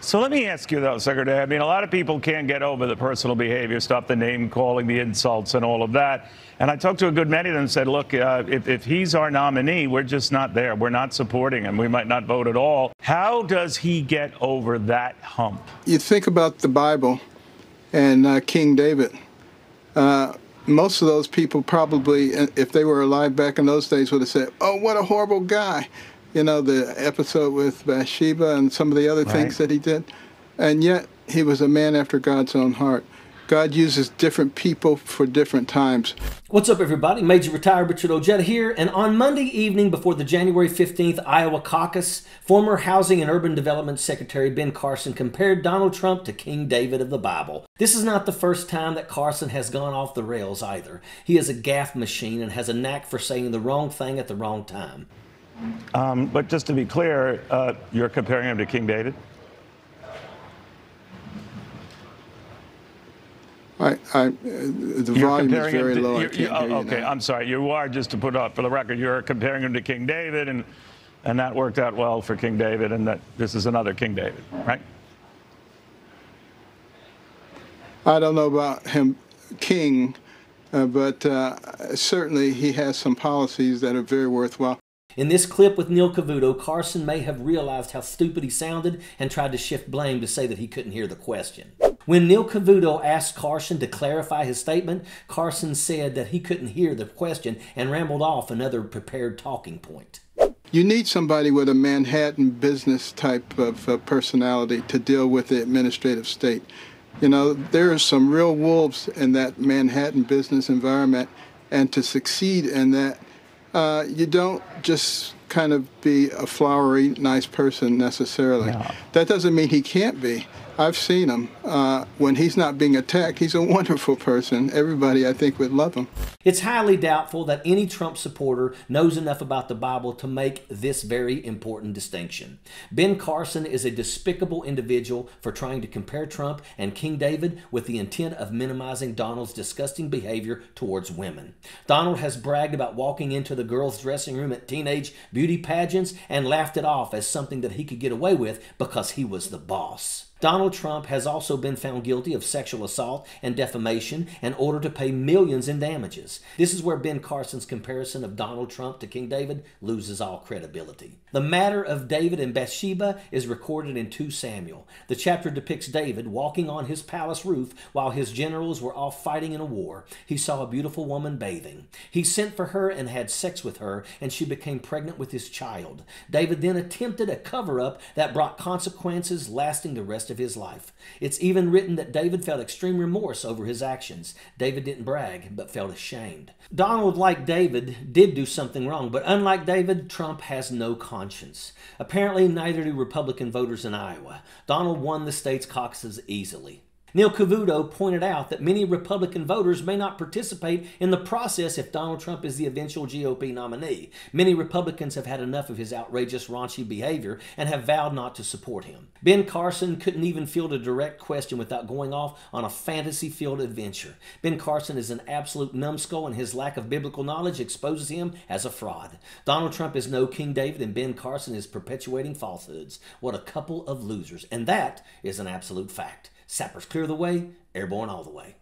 So let me ask you, though, Secretary. I mean, a lot of people can't get over the personal behavior stuff, the name calling, the insults, and all of that. And I talked to a good many of them and said, look, if he's our nominee, we're just not there. We're not supporting him. We might not vote at all. How does he get over that hump? You think about the Bible and King David. Most of those people probably, if they were alive back in those days, would have said, oh, what a horrible guy. You know, the episode with Bathsheba and some of the other things that he did. And yet, he was a man after God's own heart. God uses different people for different times. What's up, everybody? Major Retired Richard Ojeda here. And on Monday evening before the January 15th Iowa caucus, former Housing and Urban Development Secretary Ben Carson compared Donald Trump to King David of the Bible. This is not the first time that Carson has gone off the rails either. He is a gaffe machine and has a knack for saying the wrong thing at the wrong time. But just to be clear, you're comparing him to King David? The volume is very low. Okay, I'm sorry. You are, just to put up for the record, you're comparing him to King David, and that worked out well for King David, and that this is another King David, right? I don't know about him, King, but certainly he has some policies that are very worthwhile. In this clip with Neil Cavuto, Carson may have realized how stupid he sounded and tried to shift blame to say that he couldn't hear the question. When Neil Cavuto asked Carson to clarify his statement, Carson said that he couldn't hear the question and rambled off another prepared talking point. You need somebody with a Manhattan business type of personality to deal with the administrative state. You know, there are some real wolves in that Manhattan business environment, and to succeed in that, you don't just kind of be a flowery, nice person necessarily. No. That doesn't mean he can't be. I've seen him. When he's not being attacked, he's a wonderful person. Everybody, I think, would love him. It's highly doubtful that any Trump supporter knows enough about the Bible to make this very important distinction. Ben Carson is a despicable individual for trying to compare Trump and King David with the intent of minimizing Donald's disgusting behavior towards women. Donald has bragged about walking into the girls' dressing room at teenage beauty pageants and laughed it off as something that he could get away with because he was the boss. Donald Trump has also been found guilty of sexual assault and defamation and ordered to pay millions in damages. This is where Ben Carson's comparison of Donald Trump to King David loses all credibility. The matter of David and Bathsheba is recorded in 2 Samuel. The chapter depicts David walking on his palace roof while his generals were off fighting in a war. He saw a beautiful woman bathing. He sent for her and had sex with her, and she became pregnant with his child. David then attempted a cover-up that brought consequences lasting the rest of his life. It's even written that David felt extreme remorse over his actions. David didn't brag, but felt ashamed. Donald, like David, did do something wrong, but unlike David, Trump has no conscience. Apparently, neither do Republican voters in Iowa. Donald won the state's caucuses easily. Neil Cavuto pointed out that many Republican voters may not participate in the process if Donald Trump is the eventual GOP nominee. Many Republicans have had enough of his outrageous, raunchy behavior and have vowed not to support him. Ben Carson couldn't even field a direct question without going off on a fantasy-filled adventure. Ben Carson is an absolute numbskull, and his lack of biblical knowledge exposes him as a fraud. Donald Trump is no King David, and Ben Carson is perpetuating falsehoods. What a couple of losers. And that is an absolute fact. Sappers clear the way, airborne all the way.